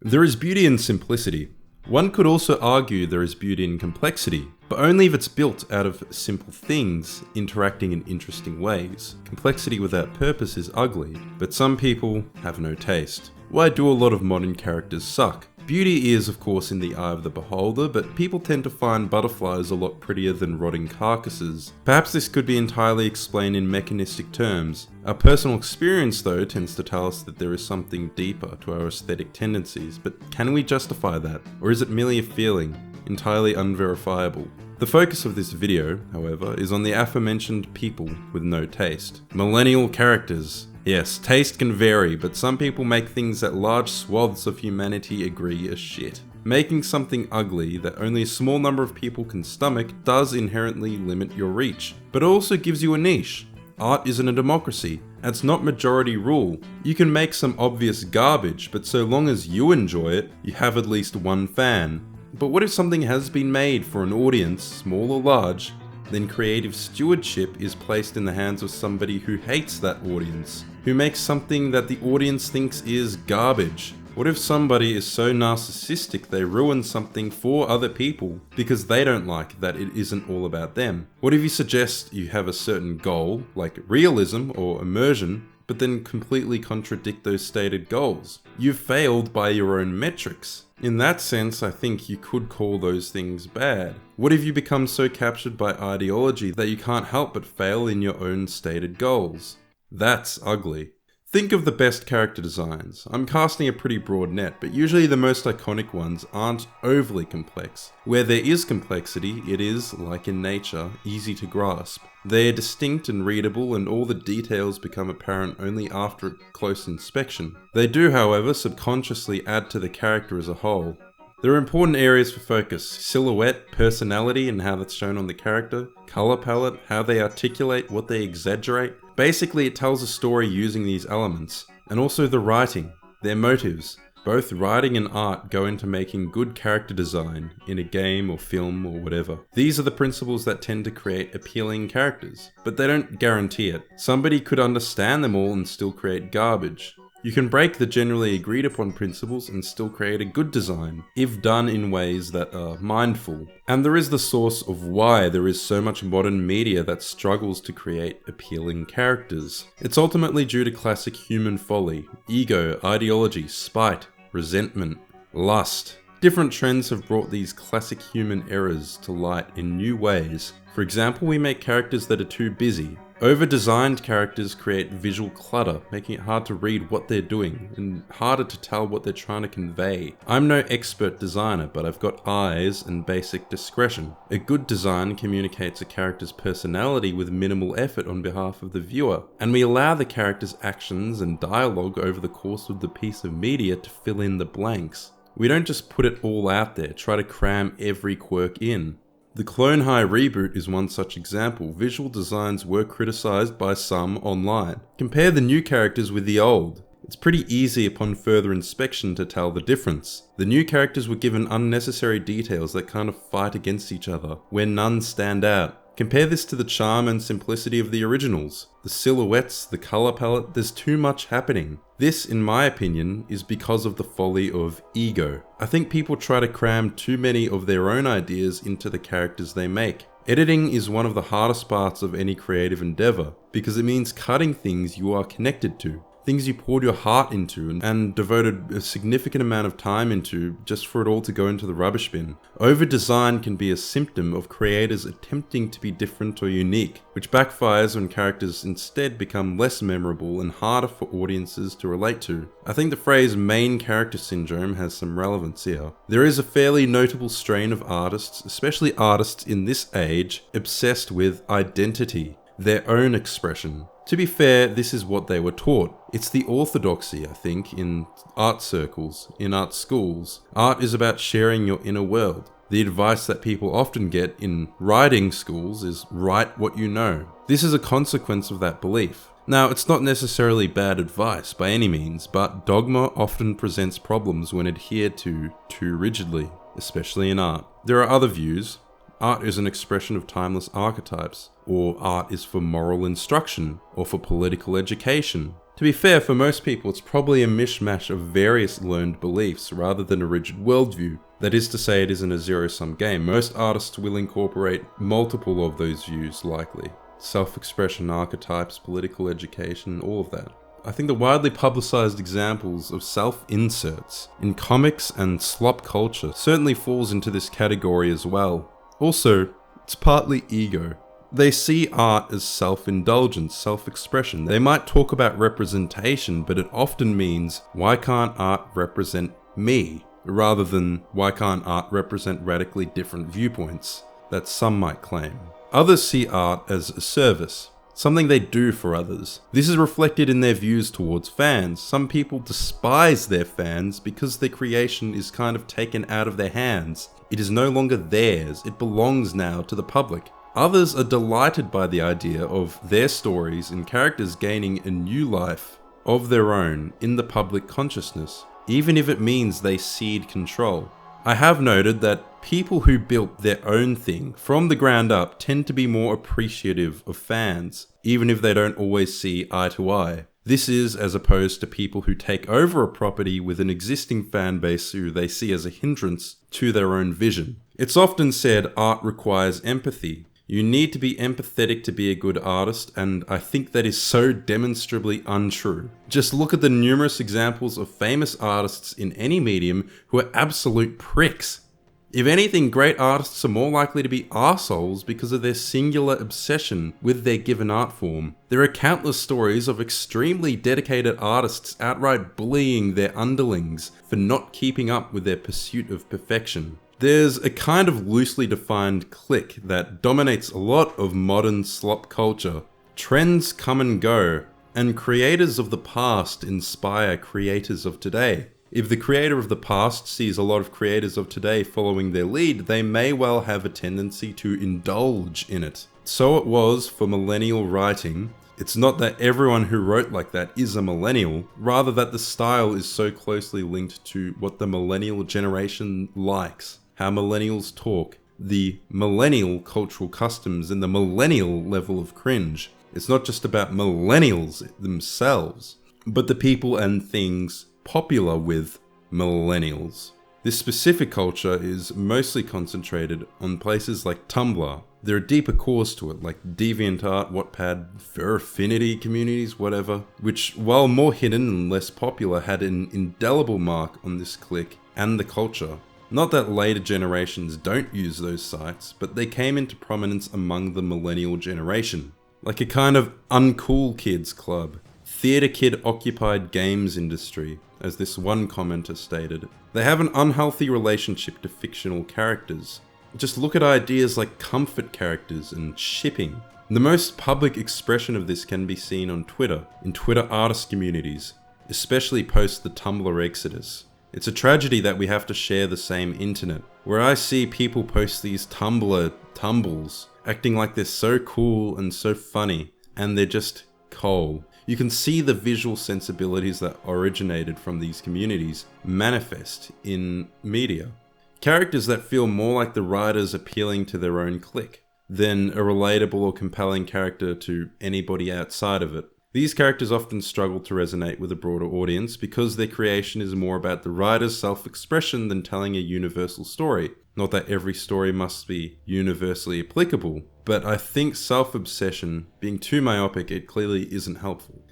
There is beauty in simplicity. One could also argue there is beauty in complexity, but only if it's built out of simple things interacting in interesting ways. Complexity without purpose is ugly, but some people have no taste. Why do a lot of modern characters suck? Beauty is, of course, in the eye of the beholder, but people tend to find butterflies a lot prettier than rotting carcasses. Perhaps this could be entirely explained in mechanistic terms. Our personal experience, though, tends to tell us that there is something deeper to our aesthetic tendencies, but can we justify that? Or is it merely a feeling, entirely unverifiable? The focus of this video, however, is on the aforementioned people with no taste. Millennial characters. Yes, taste can vary, but some people make things that large swaths of humanity agree are shit. Making something ugly that only a small number of people can stomach does inherently limit your reach, but it also gives you a niche. Art isn't a democracy, and it's not majority rule. You can make some obvious garbage, but so long as you enjoy it, you have at least one fan. But what if something has been made for an audience, small or large, then creative stewardship is placed in the hands of somebody who hates that audience, who makes something that the audience thinks is garbage? What if somebody is so narcissistic they ruin something for other people because they don't like that it isn't all about them? What if you suggest you have a certain goal, like realism or immersion, but then completely contradict those stated goals? You've failed by your own metrics. In that sense, I think you could call those things bad. What if you become so captured by ideology that you can't help but fail in your own stated goals? That's ugly. Think of the best character designs. I'm casting a pretty broad net, but usually the most iconic ones aren't overly complex. Where there is complexity, it is, like in nature, easy to grasp. They are distinct and readable, and all the details become apparent only after close inspection. They do, however, subconsciously add to the character as a whole. There are important areas for focus: silhouette, personality and how that's shown on the character, color palette, how they articulate, what they exaggerate. Basically, it tells a story using these elements. And also the writing, their motives. Both writing and art go into making good character design in a game or film or whatever. These are the principles that tend to create appealing characters, but they don't guarantee it. Somebody could understand them all and still create garbage. You can break the generally agreed upon principles and still create a good design, if done in ways that are mindful. And there is the source of why there is so much modern media that struggles to create appealing characters. It's ultimately due to classic human folly, ego, ideology, spite, resentment, lust. Different trends have brought these classic human errors to light in new ways. For example, we make characters that are too busy. Over-designed characters create visual clutter, making it hard to read what they're doing, and harder to tell what they're trying to convey. I'm no expert designer, but I've got eyes and basic discretion. A good design communicates a character's personality with minimal effort on behalf of the viewer, and we allow the character's actions and dialogue over the course of the piece of media to fill in the blanks. We don't just put it all out there, try to cram every quirk in. The Clone High reboot is one such example. Visual designs were criticized by some online. Compare the new characters with the old. It's pretty easy upon further inspection to tell the difference. The new characters were given unnecessary details that kind of fight against each other, where none stand out. Compare this to the charm and simplicity of the originals. The silhouettes, the color palette, there's too much happening. This, in my opinion, is because of the folly of ego. I think people try to cram too many of their own ideas into the characters they make. Editing is one of the hardest parts of any creative endeavor, because it means cutting things you are connected to. Things you poured your heart into and devoted a significant amount of time into just for it all to go into the rubbish bin. Over-design can be a symptom of creators attempting to be different or unique, which backfires when characters instead become less memorable and harder for audiences to relate to. I think the phrase main character syndrome has some relevance here. There is a fairly notable strain of artists, especially artists in this age, obsessed with identity, their own expression. To be fair, this is what they were taught. It's the orthodoxy, I think, in art circles, in art schools. Art is about sharing your inner world. The advice that people often get in writing schools is write what you know. This is a consequence of that belief. Now, it's not necessarily bad advice by any means, but dogma often presents problems when adhered to too rigidly, especially in art. There are other views. Art is an expression of timeless archetypes, or art is for moral instruction, or for political education. To be fair, for most people, it's probably a mishmash of various learned beliefs rather than a rigid worldview. That is to say, it isn't a zero-sum game. Most artists will incorporate multiple of those views, likely. Self-expression, archetypes, political education, all of that. I think the widely publicized examples of self-inserts in comics and slop culture certainly falls into this category as well. Also, it's partly ego. They see art as self-indulgence, self-expression. They might talk about representation, but it often means, why can't art represent me? Rather than, why can't art represent radically different viewpoints that some might claim. Others see art as a service, something they do for others. This is reflected in their views towards fans. Some people despise their fans because their creation is kind of taken out of their hands. It is no longer theirs, it belongs now to the public. Others are delighted by the idea of their stories and characters gaining a new life of their own in the public consciousness, even if it means they cede control. I have noted that people who built their own thing from the ground up tend to be more appreciative of fans, even if they don't always see eye to eye. This is as opposed to people who take over a property with an existing fan base who they see as a hindrance to their own vision. It's often said art requires empathy. You need to be empathetic to be a good artist, and I think that is so demonstrably untrue. Just look at the numerous examples of famous artists in any medium who are absolute pricks. If anything, great artists are more likely to be arseholes because of their singular obsession with their given art form. There are countless stories of extremely dedicated artists outright bullying their underlings for not keeping up with their pursuit of perfection. There's a kind of loosely defined clique that dominates a lot of modern slop culture. Trends come and go, and creators of the past inspire creators of today. If the creator of the past sees a lot of creators of today following their lead, they may well have a tendency to indulge in it. So it was for millennial writing. It's not that everyone who wrote like that is a millennial, rather that the style is so closely linked to what the millennial generation likes. How millennials talk, the millennial cultural customs, and the millennial level of cringe. It's not just about millennials themselves, but the people and things popular with millennials. This specific culture is mostly concentrated on places like Tumblr. There are deeper cores to it, like DeviantArt, Wattpad, Fur affinity communities, whatever, which, while more hidden and less popular, had an indelible mark on this clique and the culture. Not that later generations don't use those sites, but they came into prominence among the millennial generation. Like a kind of uncool kids club. Theatre kid occupied games industry, as this one commenter stated. They have an unhealthy relationship to fictional characters. Just look at ideas like comfort characters and shipping. The most public expression of this can be seen on Twitter, in Twitter artist communities, especially post the Tumblr exodus. It's a tragedy that we have to share the same internet, where I see people post these Tumblr tumbles, acting like they're so cool and so funny, and they're just coal. You can see the visual sensibilities that originated from these communities manifest in media. Characters that feel more like the writers appealing to their own clique than a relatable or compelling character to anybody outside of it. These characters often struggle to resonate with a broader audience because their creation is more about the writer's self-expression than telling a universal story. Not that every story must be universally applicable, but I think self-obsession, being too myopic, it clearly isn't helpful.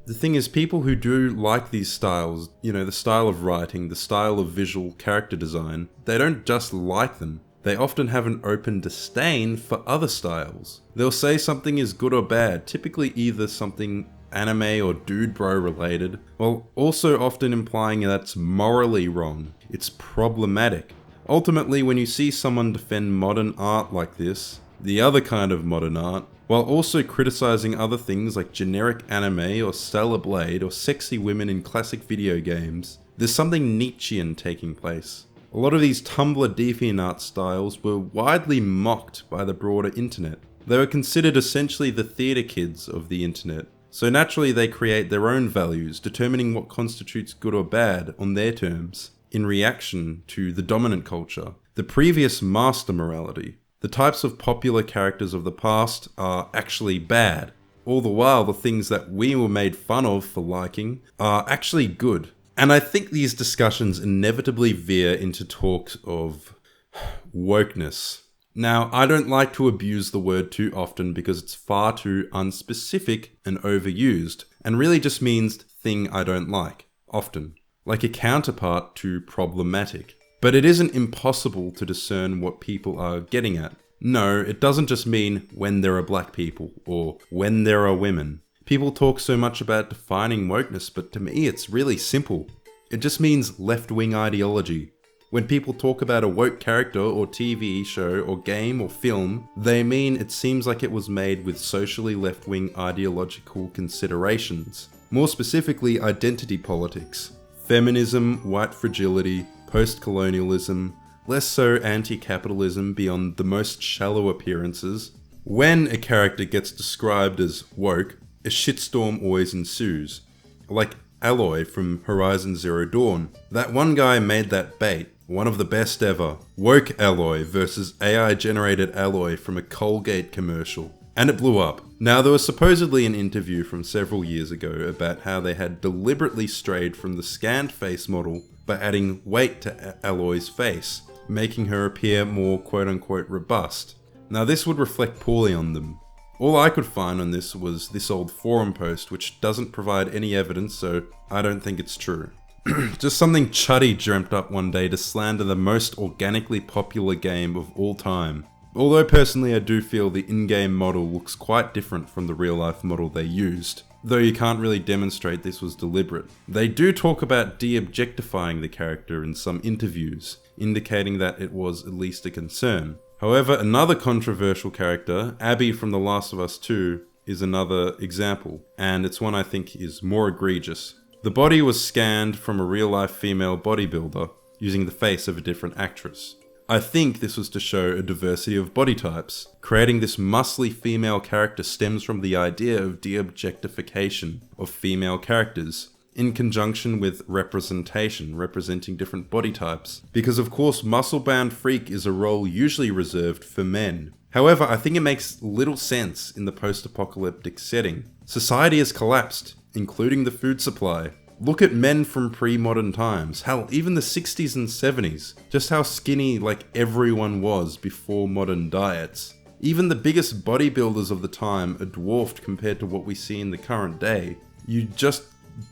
The thing is, people who do like these styles, the style of writing, the style of visual character design, they don't just like them. They often have an open disdain for other styles. They'll say something is good or bad, typically either something anime or dude bro related, while also often implying that it's morally wrong. It's problematic. Ultimately, when you see someone defend modern art like this, the other kind of modern art, while also criticizing other things like generic anime or Stellar Blade or sexy women in classic video games, there's something Nietzschean taking place. A lot of these Tumblr DeviantArt styles were widely mocked by the broader internet. They were considered essentially the theatre kids of the internet, so naturally they create their own values, determining what constitutes good or bad on their terms, in reaction to the dominant culture, the previous master morality. The types of popular characters of the past are actually bad, all the while the things that we were made fun of for liking are actually good. And I think these discussions inevitably veer into talks of wokeness. Now, I don't like to abuse the word too often because it's far too unspecific and overused, and really just means thing I don't like, often, like a counterpart to problematic. But it isn't impossible to discern what people are getting at. No, it doesn't just mean when there are black people or when there are women. People talk so much about defining wokeness, but to me it's really simple. It just means left-wing ideology. When people talk about a woke character or TV show or game or film, they mean it seems like it was made with socially left-wing ideological considerations. More specifically, identity politics, feminism, white fragility, post-colonialism, less so anti-capitalism beyond the most shallow appearances. When a character gets described as woke, a shitstorm always ensues. Like Aloy from Horizon Zero Dawn. That one guy made that bait, one of the best ever. Woke Aloy versus AI-generated Aloy from a Colgate commercial. And it blew up. Now, there was supposedly an interview from several years ago about how they had deliberately strayed from the scanned face model by adding weight to Aloy's face, making her appear more quote-unquote robust. Now, this would reflect poorly on them. All I could find on this was this old forum post, which doesn't provide any evidence, so I don't think it's true. Just something Chuddy dreamt up one day to slander the most organically popular game of all time. Although personally I do feel the in-game model looks quite different from the real-life model they used, though you can't really demonstrate this was deliberate. They do talk about de-objectifying the character in some interviews, indicating that it was at least a concern. However, another controversial character, Abby from The Last of Us 2, is another example, and it's one I think is more egregious. The body was scanned from a real-life female bodybuilder using the face of a different actress. I think this was to show a diversity of body types. Creating this muscly female character stems from the idea of de-objectification of female characters, in conjunction with representation, representing different body types. Because of course, muscle-bound freak is a role usually reserved for men. However, I think it makes little sense in the post-apocalyptic setting. Society has collapsed, including the food supply. Look at men from pre-modern times, hell, even the 60s and 70s, just how skinny like everyone was before modern diets. Even the biggest bodybuilders of the time are dwarfed compared to what we see in the current day. You just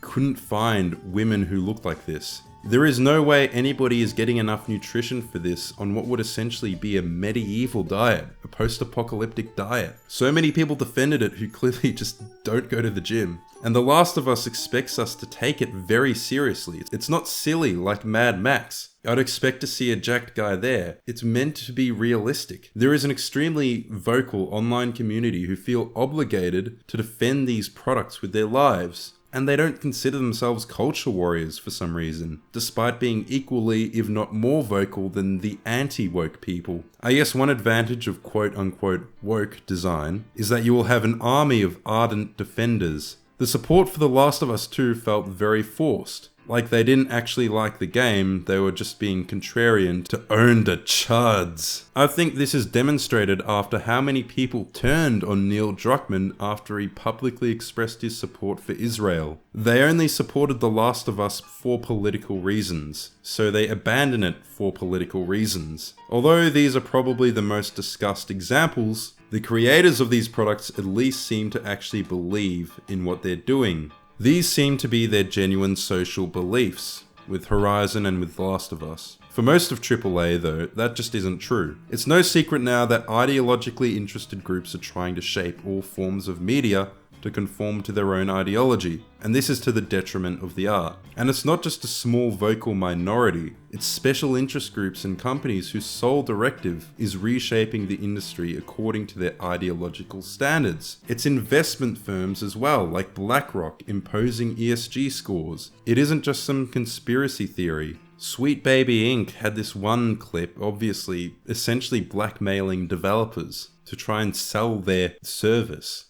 couldn't find women who looked like this. There is no way anybody is getting enough nutrition for this on what would essentially be a medieval diet, a post-apocalyptic diet. So many people defended it who clearly just don't go to the gym. And The Last of Us expects us to take it very seriously. It's not silly like Mad Max. I'd expect to see a jacked guy there. It's meant to be realistic. There is an extremely vocal online community who feel obligated to defend these products with their lives. And they don't consider themselves culture warriors for some reason, despite being equally, if not more vocal than the anti-woke people. I guess one advantage of quote-unquote woke design is that you will have an army of ardent defenders. The support for The Last of Us 2 felt very forced. Like they didn't actually like the game, they were just being contrarian to own the chuds. I think this is demonstrated after how many people turned on Neil Druckmann after he publicly expressed his support for Israel. They only supported The Last of Us for political reasons, so they abandon it for political reasons. Although these are probably the most discussed examples, the creators of these products at least seem to actually believe in what they're doing. These seem to be their genuine social beliefs, with Horizon and with The Last of Us. For most of AAA though, that just isn't true. It's no secret now that ideologically interested groups are trying to shape all forms of media to conform to their own ideology, and this is to the detriment of the art. And it's not just a small vocal minority, it's special interest groups and companies whose sole directive is reshaping the industry according to their ideological standards. It's investment firms as well, like BlackRock, imposing ESG scores. It isn't just some conspiracy theory. Sweet Baby Inc. had this one clip, obviously, essentially blackmailing developers to try and sell their service.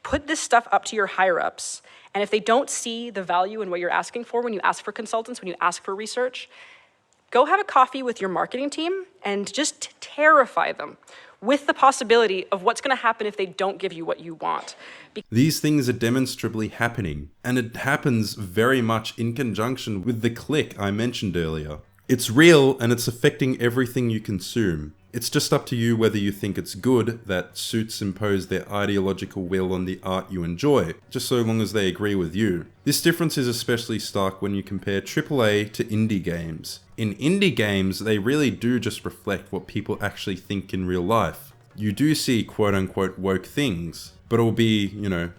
Put this stuff up to your higher-ups, and if they don't see the value in what you're asking for when you ask for consultants, when you ask for research, go have a coffee with your marketing team and just terrify them with the possibility of what's going to happen if they don't give you what you want. These things are demonstrably happening, and it happens very much in conjunction with the clique I mentioned earlier. It's real, and it's affecting everything you consume. It's just up to you whether you think it's good that suits impose their ideological will on the art you enjoy, just so long as they agree with you. This difference is especially stark when you compare AAA to indie games. In indie games, they really do just reflect what people actually think in real life. You do see quote-unquote woke things, but it'll be,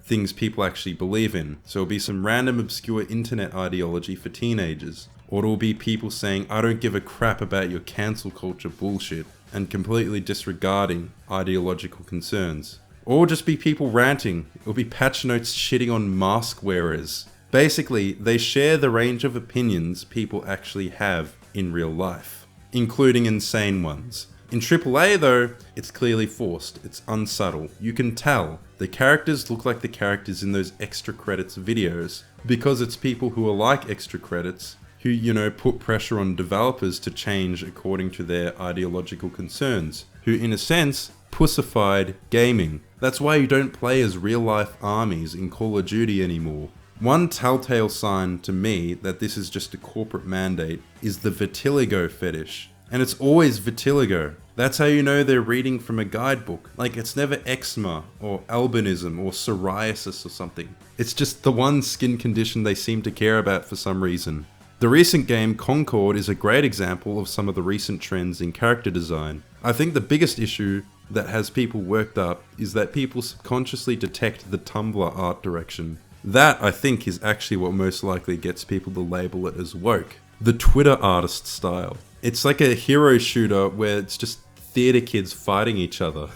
things people actually believe in. So it'll be some random obscure internet ideology for teenagers. Or it'll be people saying, I don't give a crap about your cancel culture bullshit, and completely disregarding ideological concerns. Or just be people ranting. It'll be patch notes shitting on mask wearers. Basically, they share the range of opinions people actually have in real life, including insane ones. In AAA though, it's clearly forced, it's unsubtle. You can tell. The characters look like the characters in those extra credits videos, because it's people who are like extra credits, who, put pressure on developers to change according to their ideological concerns, who in a sense, pussified gaming. That's why you don't play as real-life armies in Call of Duty anymore. One telltale sign to me that this is just a corporate mandate is the vitiligo fetish. And it's always vitiligo. That's how you know they're reading from a guidebook. Like, it's never eczema or albinism or psoriasis or something. It's just the one skin condition they seem to care about for some reason. The recent game Concord is a great example of some of the recent trends in character design. I think the biggest issue that has people worked up is that people subconsciously detect the Tumblr art direction. That, I think, is actually what most likely gets people to label it as woke. The Twitter artist style. It's like a hero shooter where it's just theater kids fighting each other.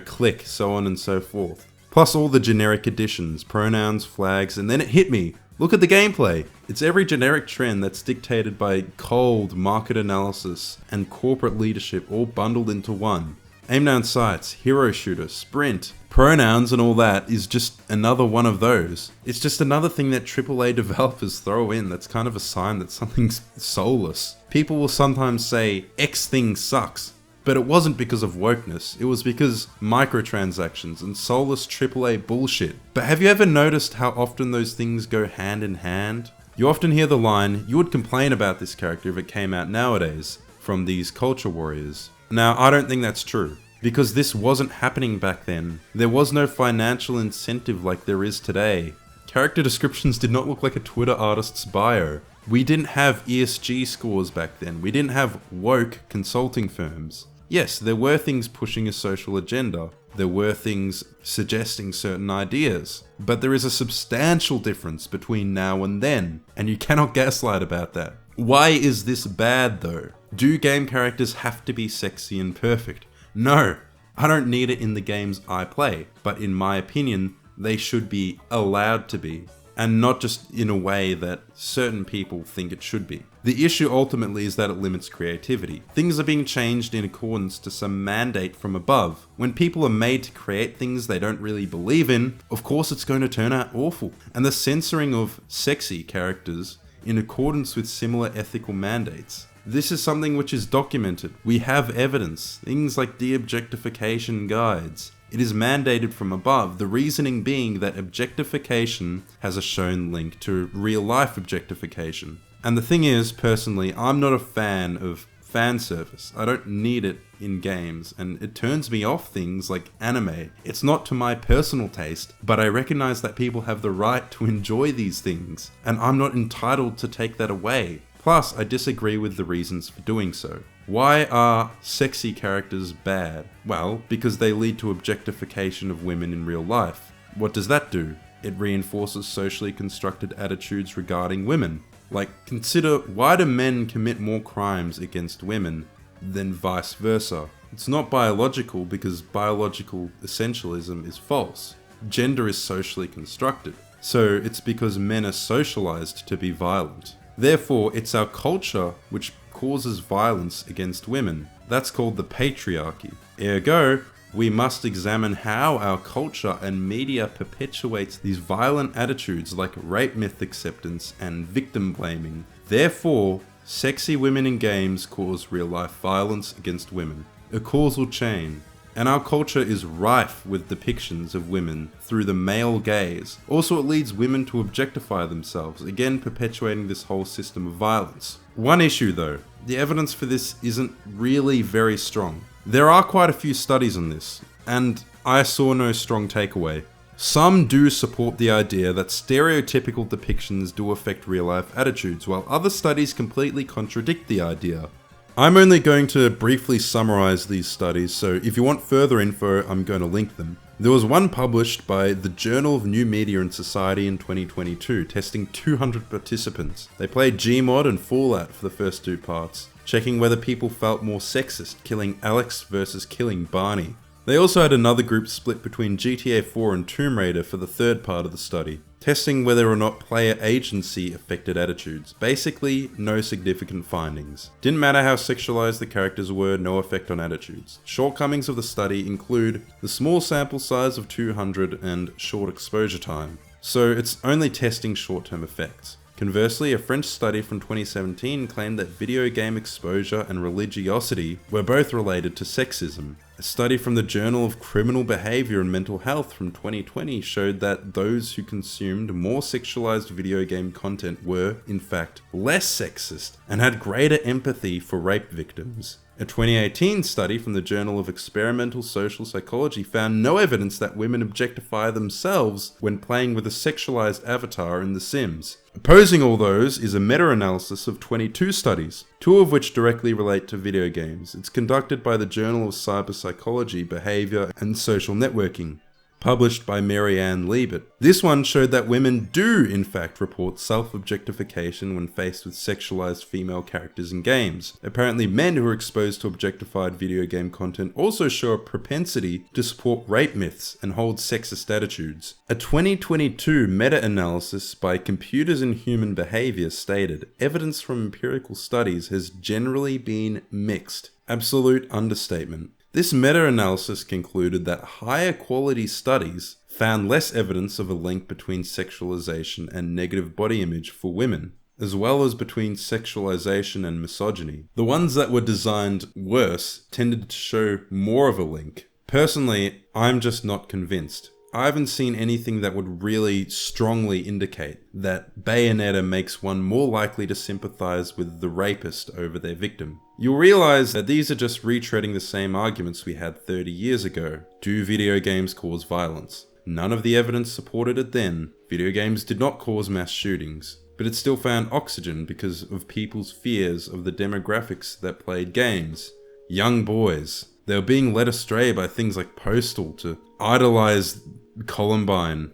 Click, so on and so forth. Plus all the generic additions, pronouns, flags, and then it hit me. Look at the gameplay. It's every generic trend that's dictated by cold market analysis and corporate leadership all bundled into one. Aim down sights, hero shooter, sprint, pronouns and all that is just another one of those. It's just another thing that AAA developers throw in that's kind of a sign that something's soulless. People will sometimes say X thing sucks, but it wasn't because of wokeness, it was because microtransactions and soulless AAA bullshit. But have you ever noticed how often those things go hand in hand? You often hear the line, you would complain about this character if it came out nowadays, from these culture warriors. Now, I don't think that's true, because this wasn't happening back then. There was no financial incentive like there is today. Character descriptions did not look like a Twitter artist's bio. We didn't have ESG scores back then. We didn't have woke consulting firms. Yes, there were things pushing a social agenda. There were things suggesting certain ideas. But there is a substantial difference between now and then, and you cannot gaslight about that. Why is this bad though? Do game characters have to be sexy and perfect? No, I don't need it in the games I play, but in my opinion, they should be allowed to be, and not just in a way that certain people think it should be. The issue ultimately is that it limits creativity. Things are being changed in accordance to some mandate from above. When people are made to create things they don't really believe in, of course it's going to turn out awful. And the censoring of sexy characters in accordance with similar ethical mandates. This is something which is documented. We have evidence, things like de-objectification guides. It is mandated from above, the reasoning being that objectification has a shown link to real-life objectification. And the thing is, personally, I'm not a fan of fan service. I don't need it in games, and it turns me off things like anime. It's not to my personal taste, but I recognize that people have the right to enjoy these things, and I'm not entitled to take that away. Plus, I disagree with the reasons for doing so. Why are sexy characters bad? Well, because they lead to objectification of women in real life. What does that do? It reinforces socially constructed attitudes regarding women. Like, consider, why do men commit more crimes against women than vice versa? It's not biological because biological essentialism is false. Gender is socially constructed. So it's because men are socialized to be violent. Therefore, it's our culture which causes violence against women. That's called the patriarchy. Ergo, we must examine how our culture and media perpetuates these violent attitudes like rape myth acceptance and victim blaming. Therefore, sexy women in games cause real-life violence against women. A causal chain. and our culture is rife with depictions of women through the male gaze. Also, it leads women to objectify themselves, again perpetuating this whole system of violence. One issue though, the evidence for this isn't really very strong. There are quite a few studies on this, and I saw no strong takeaway. Some do support the idea that stereotypical depictions do affect real-life attitudes, while other studies completely contradict the idea. I'm only going to briefly summarize these studies, so if you want further info, I'm going to link them. There was one published by the Journal of New Media and Society in 2022, testing 200 participants. They played Gmod and Fallout for the first 2 parts, checking whether people felt more sexist, killing Alex versus killing Barney. They also had another group split between GTA 4 and Tomb Raider for the 3rd part of the study, testing whether or not player agency affected attitudes. Basically, no significant findings. Didn't matter how sexualized the characters were, no effect on attitudes. Shortcomings of the study include the small sample size of 200 and short exposure time, so it's only testing short-term effects. Conversely, a French study from 2017 claimed that video game exposure and religiosity were both related to sexism. A study from the Journal of Criminal Behavior and Mental Health from 2020 showed that those who consumed more sexualized video game content were, in fact, less sexist and had greater empathy for rape victims. A 2018 study from the Journal of Experimental Social Psychology found no evidence that women objectify themselves when playing with a sexualized avatar in The Sims. Opposing all those is a meta-analysis of 22 studies, 2 of which directly relate to video games. It's conducted by the Journal of Cyberpsychology, Behavior and Social Networking, published by Mary Ann Liebert. This one showed that women do in fact report self-objectification when faced with sexualized female characters in games. Apparently men who are exposed to objectified video game content also show a propensity to support rape myths and hold sexist attitudes. A 2022 meta-analysis by Computers and Human Behavior stated, evidence from empirical studies has generally been mixed. Absolute understatement. This meta-analysis concluded that higher quality studies found less evidence of a link between sexualization and negative body image for women, as well as between sexualization and misogyny. The ones that were designed worse tended to show more of a link. Personally, I'm just not convinced. I haven't seen anything that would really strongly indicate that Bayonetta makes one more likely to sympathize with the rapist over their victim. You'll realize that these are just retreading the same arguments we had 30 years ago. Do video games cause violence? None of the evidence supported it then. Video games did not cause mass shootings, but it still found oxygen because of people's fears of the demographics that played games. Young boys. They were being led astray by things like Postal to idolize Columbine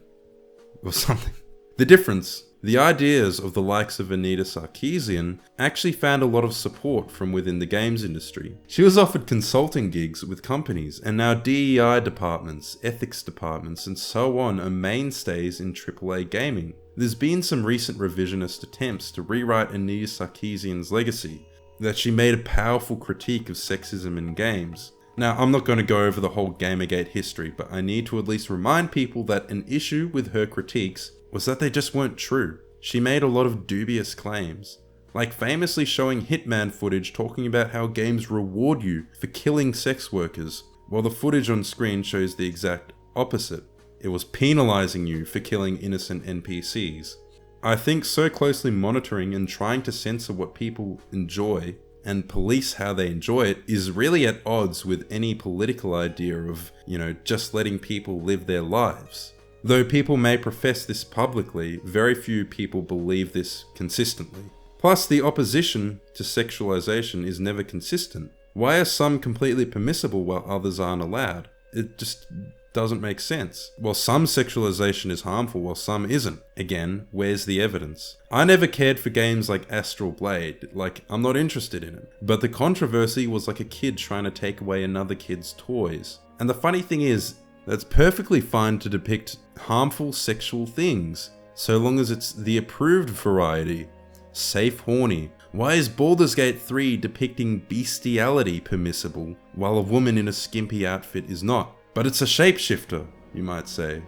or something. The difference, the ideas of the likes of Anita Sarkeesian actually found a lot of support from within the games industry. She was offered consulting gigs with companies, and now DEI departments, ethics departments, and so on are mainstays in AAA gaming. There's been some recent revisionist attempts to rewrite Anita Sarkeesian's legacy, that she made a powerful critique of sexism in games. Now, I'm not going to go over the whole Gamergate history, but I need to at least remind people that an issue with her critiques was that they just weren't true. She made a lot of dubious claims, like famously showing Hitman footage talking about how games reward you for killing sex workers, while the footage on screen shows the exact opposite. It was penalizing you for killing innocent NPCs. I think so closely monitoring and trying to censor what people enjoy and police how they enjoy it is really at odds with any political idea of, just letting people live their lives. Though people may profess this publicly, very few people believe this consistently. Plus, the opposition to sexualization is never consistent. Why are some completely permissible while others aren't allowed? It just doesn't make sense. Well, some sexualization is harmful while some isn't. Again, where's the evidence? I never cared for games like Astral Blade, I'm not interested in it. But the controversy was like a kid trying to take away another kid's toys. And the funny thing is, that's perfectly fine to depict harmful sexual things, so long as it's the approved variety. Safe horny. Why is Baldur's Gate 3 depicting bestiality permissible, while a woman in a skimpy outfit is not? But it's a shapeshifter, you might say.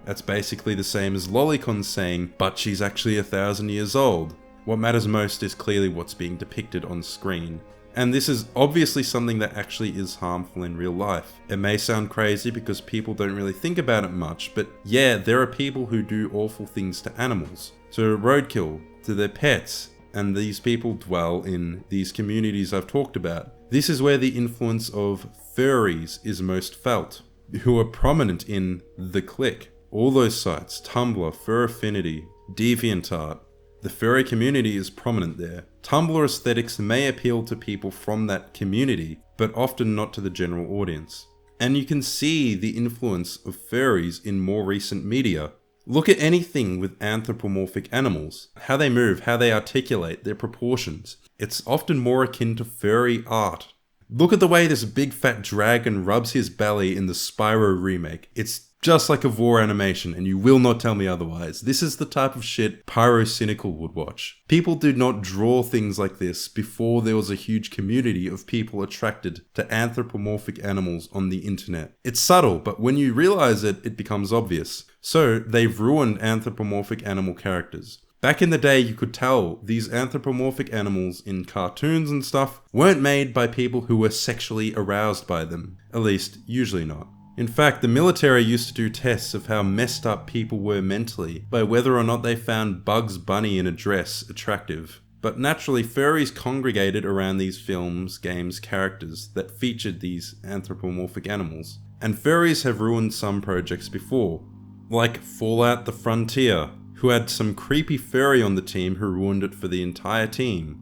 That's basically the same as Lolicon saying, but she's actually 1,000 years old. What matters most is clearly what's being depicted on screen. And this is obviously something that actually is harmful in real life. It may sound crazy because people don't really think about it much, but yeah, there are people who do awful things to animals, to roadkill, to their pets, and these people dwell in these communities I've talked about. This is where the influence of furries is most felt, who are prominent in The Click. All those sites, Tumblr, Fur Affinity, DeviantArt. The furry community is prominent there. Tumblr aesthetics may appeal to people from that community, but often not to the general audience. And you can see the influence of furries in more recent media. Look at anything with anthropomorphic animals. How they move, how they articulate, their proportions. It's often more akin to furry art. Look at the way this big fat dragon rubs his belly in the Spyro remake. It's just like a vor animation, and you will not tell me otherwise. This is the type of shit Pyrocynical would watch. People did not draw things like this before there was a huge community of people attracted to anthropomorphic animals on the internet. It's subtle, but when you realize it, it becomes obvious. So, they've ruined anthropomorphic animal characters. Back in the day, you could tell these anthropomorphic animals in cartoons and stuff weren't made by people who were sexually aroused by them. At least, usually not. In fact, the military used to do tests of how messed up people were mentally by whether or not they found Bugs Bunny in a dress attractive. But naturally, furries congregated around these films, games, characters that featured these anthropomorphic animals. And furries have ruined some projects before, like Fallout: The Frontier, who had some creepy furry on the team who ruined it for the entire team.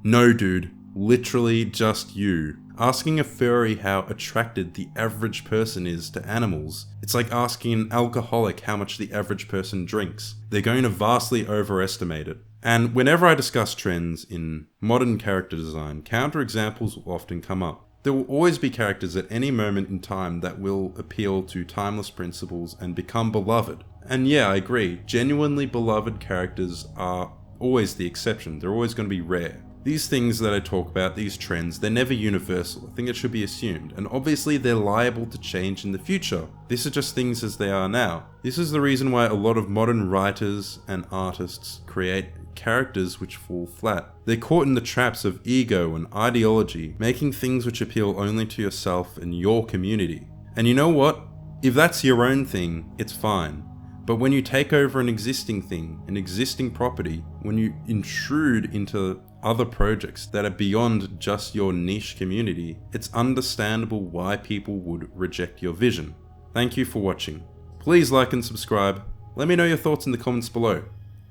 No dude, literally just you. Asking a furry how attracted the average person is to animals. It's like asking an alcoholic how much the average person drinks. They're going to vastly overestimate it. And whenever I discuss trends in modern character design, counterexamples will often come up. There will always be characters at any moment in time that will appeal to timeless principles and become beloved. And yeah, I agree, genuinely beloved characters are always the exception. They're always going to be rare. These things that I talk about, these trends, they're never universal. I think it should be assumed. And obviously they're liable to change in the future. These are just things as they are now. This is the reason why a lot of modern writers and artists create characters which fall flat. They're caught in the traps of ego and ideology, making things which appeal only to yourself and your community. And you know what? If that's your own thing, it's fine. But when you take over an existing thing, an existing property, when you intrude into other projects that are beyond just your niche community, it's understandable why people would reject your vision. Thank you for watching. Please like and subscribe. Let me know your thoughts in the comments below.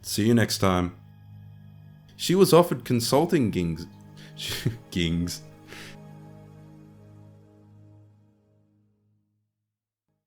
See you next time. She was offered consulting gigs.